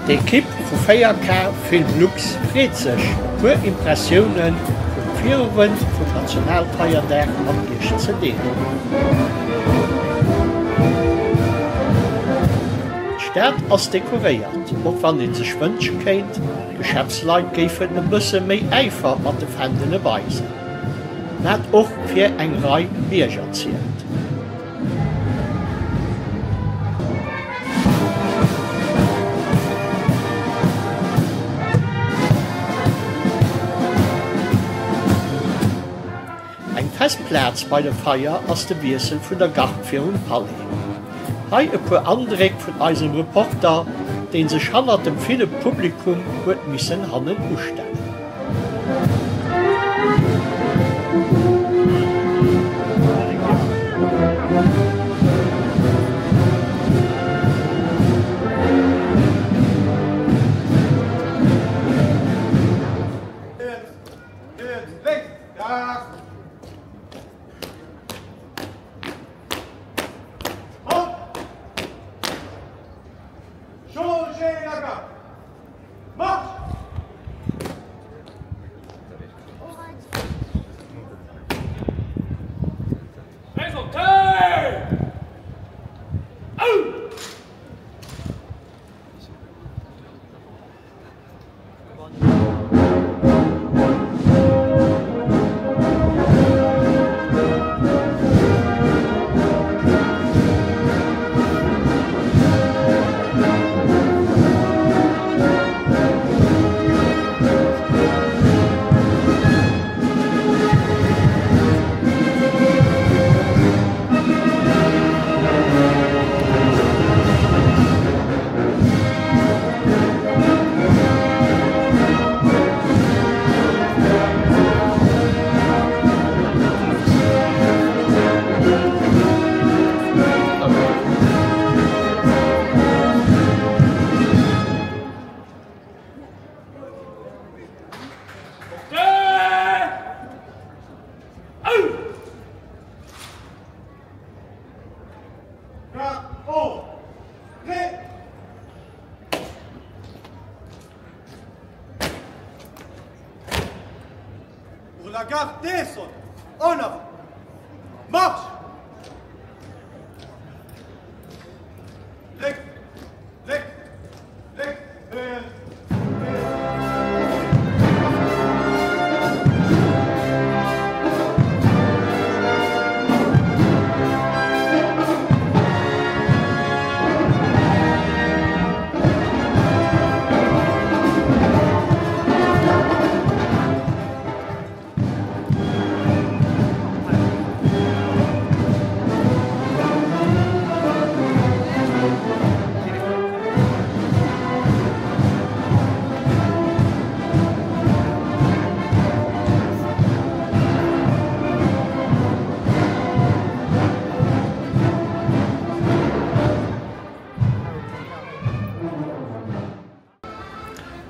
Die Kipp von 4K Filmlux freut sich für Impressionen und Führungen von Nationalfeiertag am 1. CD. Die Stadt ist dekoriert, auch wenn ihr sich wünschen könnt, Geschäftsleute geben ein bisschen mehr Eifer mit den Händen weisen. Nicht auch für eine Reihe Bürger zählt. Ein Festplatz bei der Feier ist der Wirsel von der Gartenführung Palais. Hier ein paar Eindrücke von unserem Reporter, den sich hinter dem vielen Publikum wird müssen Hannen ausstellen. La garde descend. En avant. Marche. Links. Links. Links.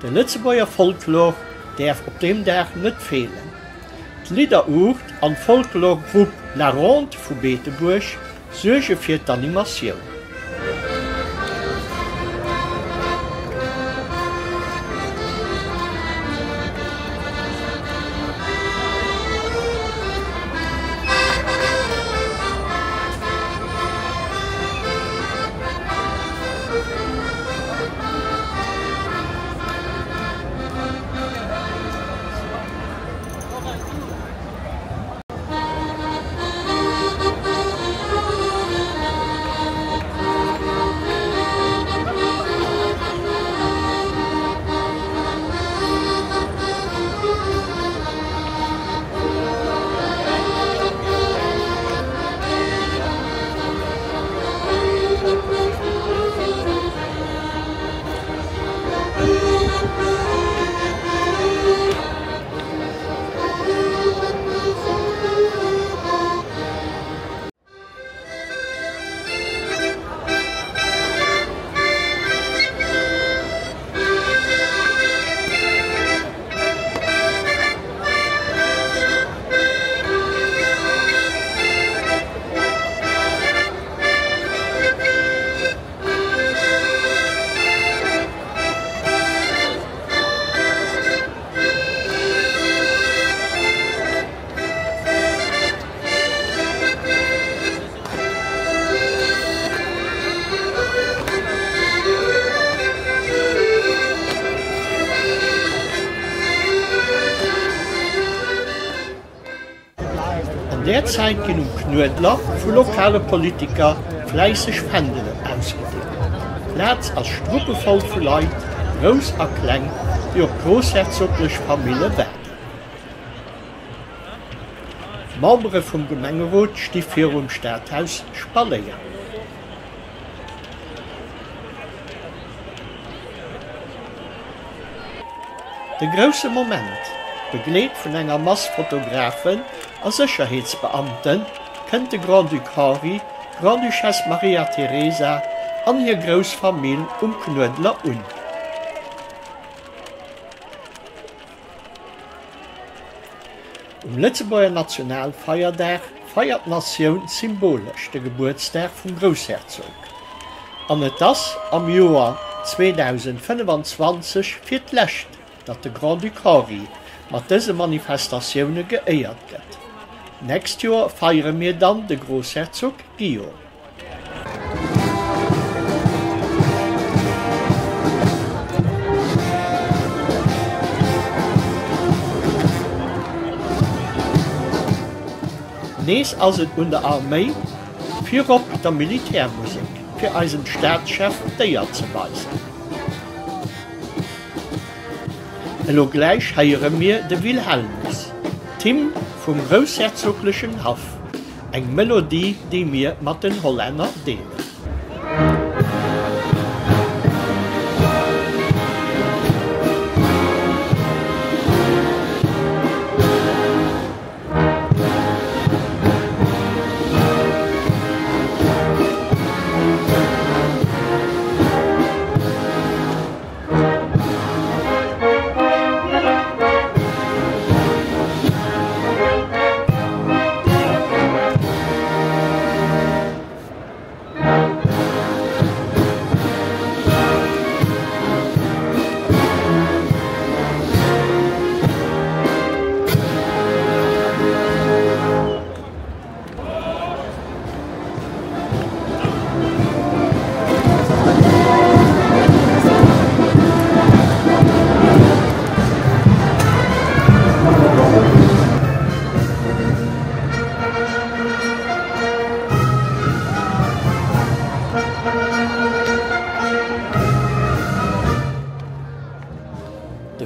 Der Lützebäuer Folklore darf auf dem Tag nicht fehlen. Die Liederucht an Folklore-Gruppe La Ronde von Beeteburg sorgen für die Animation. der Zeit gin Knödler vu lokale Politiker fleißig Fändele ausgedehnt. Platz als struppevoll vu Leiit, Gros a Kleng, die op großherzoglech Familie werden. Membre vum Gemengerot stief fir Stadthaus Spalleien. De grosse Moment, begleet vun enger Massfotografen a Sicherheitsbeamten, kënnt de Grand Duc Henri, Grand Duchesse Maria Theresa an hir Großfamilie Knödler un. Lützeburger Nationalfeiertag feiert Nation symbolisch den Geburtstag vom Großherzog. An das am Jahr 2025 wird lächt, dass der Grand Duc Henri mit diesen Manifestationen geehrt wird. Nächstes Jahr feiern wir dann den Großherzog Guillaume. Nees as het un der Armee fir op der Militärmusik fir eisen Staatschef déier ze weisen. Elo gleich heiere mir de Wilhelmus, Tim vum Großherzoglichen Haf, eng Melodie, die mir mat den Holländer deelen.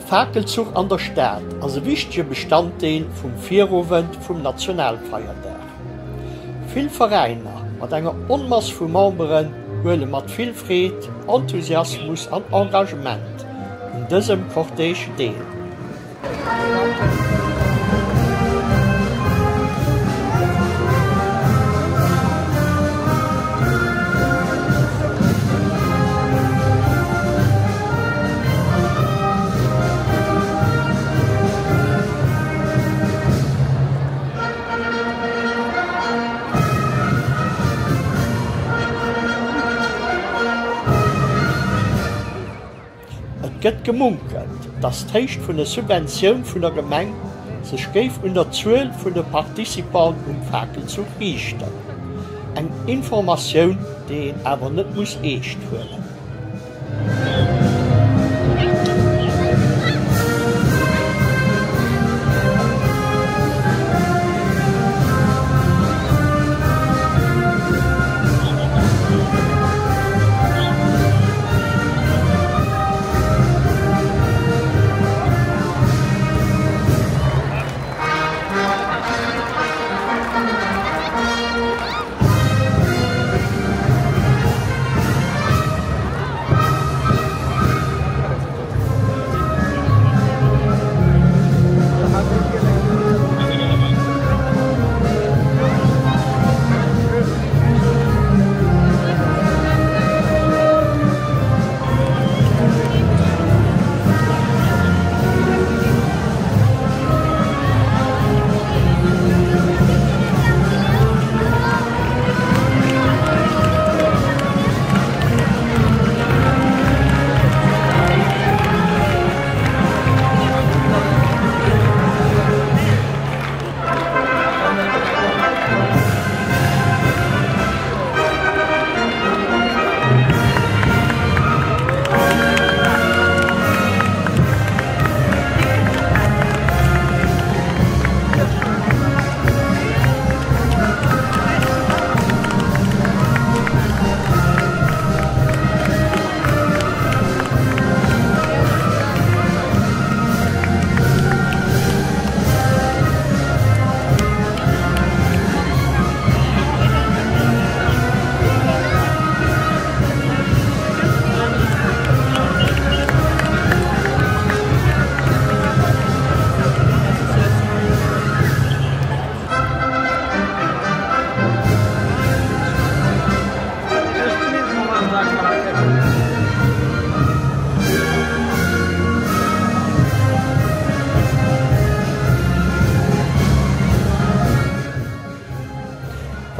Fakelzug an der Stadt als ein wichtiger Bestandteil vom Feierabend vom Nationalfeiertag. Viele Vereine mit einer Unmasse von Membern wollen mit viel Freude, Enthusiasmus und Engagement in diesem Cortège teil. Gëtt gemunkelt, dass d'Héicht vun der Subventionioun vun der Gemeng sech géif un der 12 vun de Partizipanten Fakelzug richten. Eng Informatioun, déi en awer net muss echt huelen.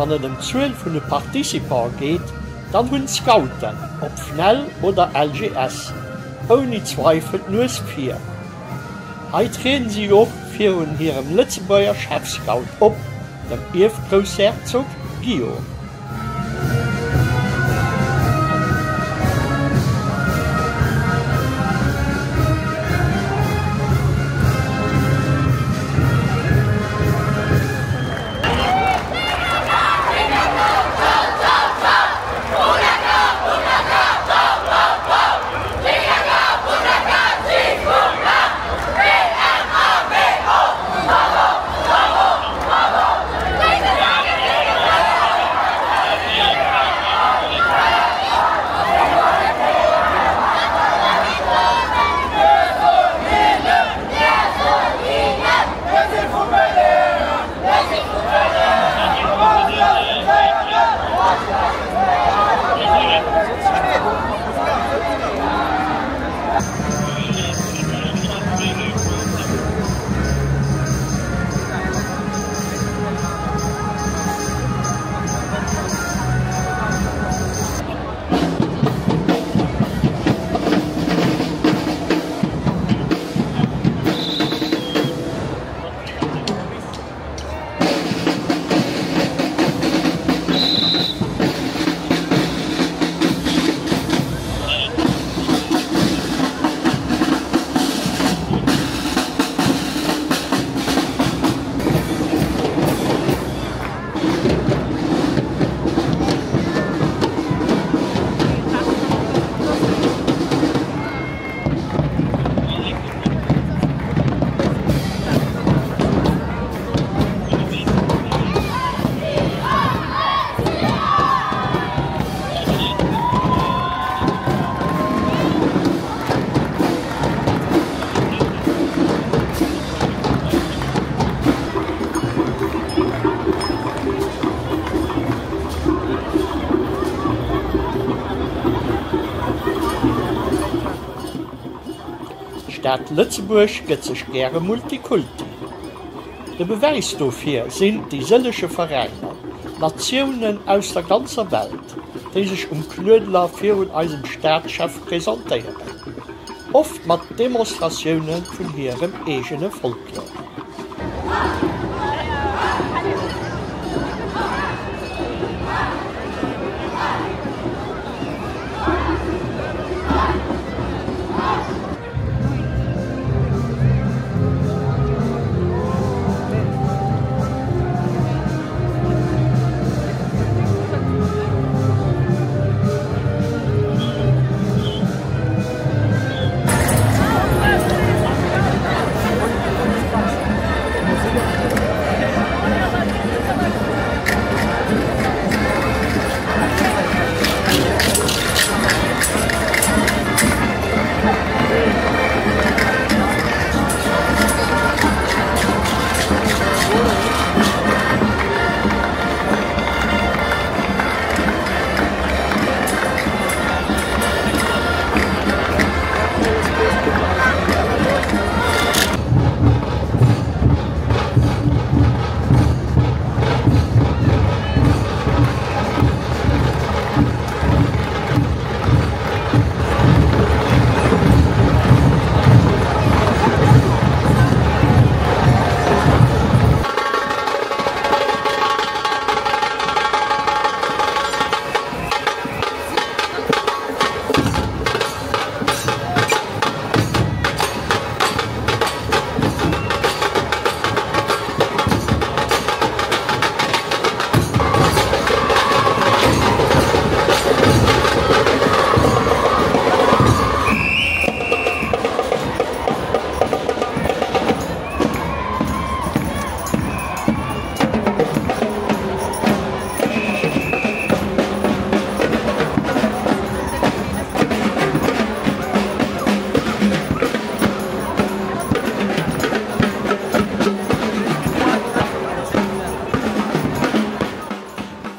wann es um Zuel vun de Partizipar geht, dann hunn Scouten op Fnell oder LGS oni Zweifel nues 4. Hei treten sie op fir hun hirem Lützebauer Chefscout op, dem Großherzog Guillaume. Stadt Lützeburg gëtt sech gerne Multikulti. De Beweis dofir sind die sëllesche Vereiner, Nationen aus der ganzer Welt, die sich Knödler fir hun eisen Staatschef präsentieren. Oft mat Demonstrationen vun hirem egene Folklore.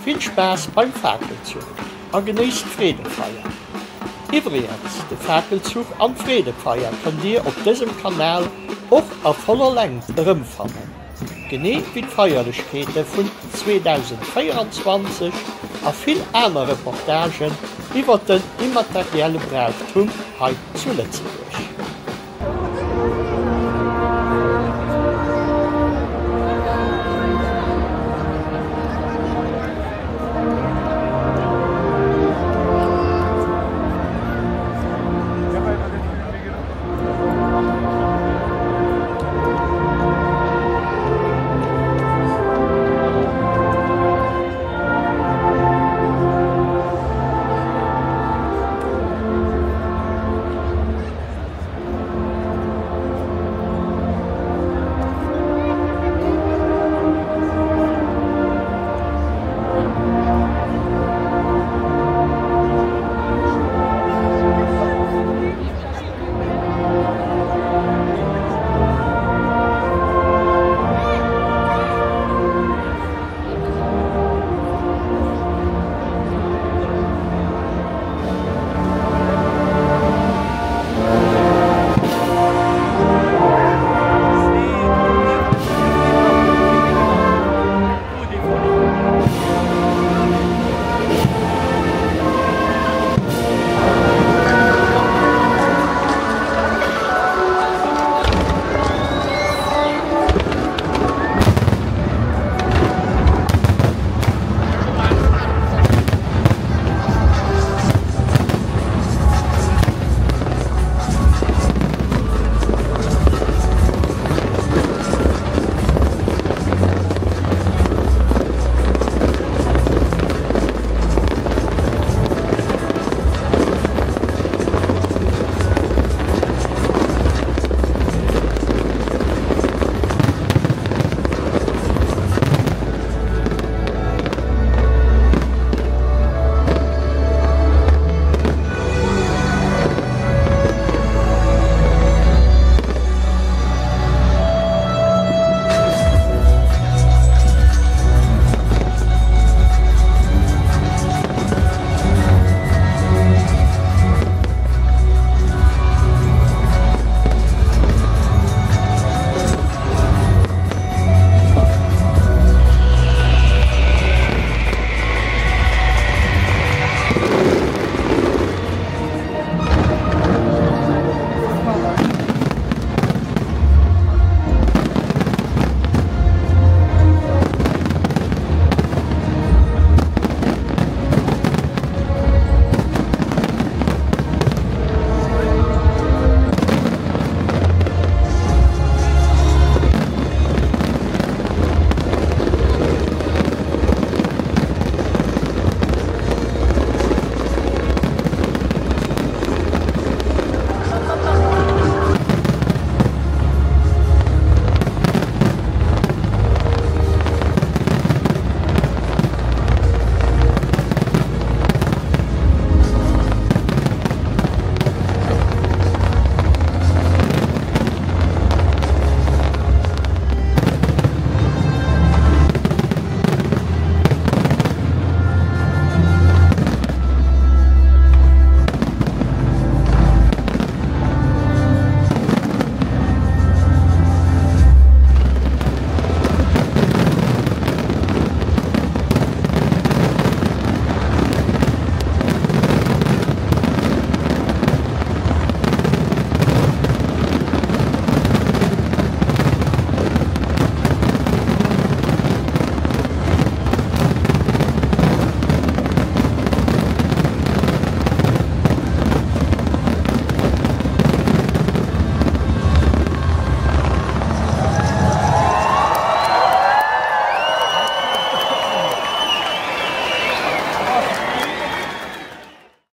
Viel Spaß beim Fackelzug und genießt Friedefeier. Übrigens, der Fackelzug an Friedefeier könnt ihr auf diesem Kanal auch auf voller Länge rumfahren. Gene wie Feierlichkeiten von 2024 a viel andere Reportagen über den immateriellen Brauchtum heute zu Lützeburg.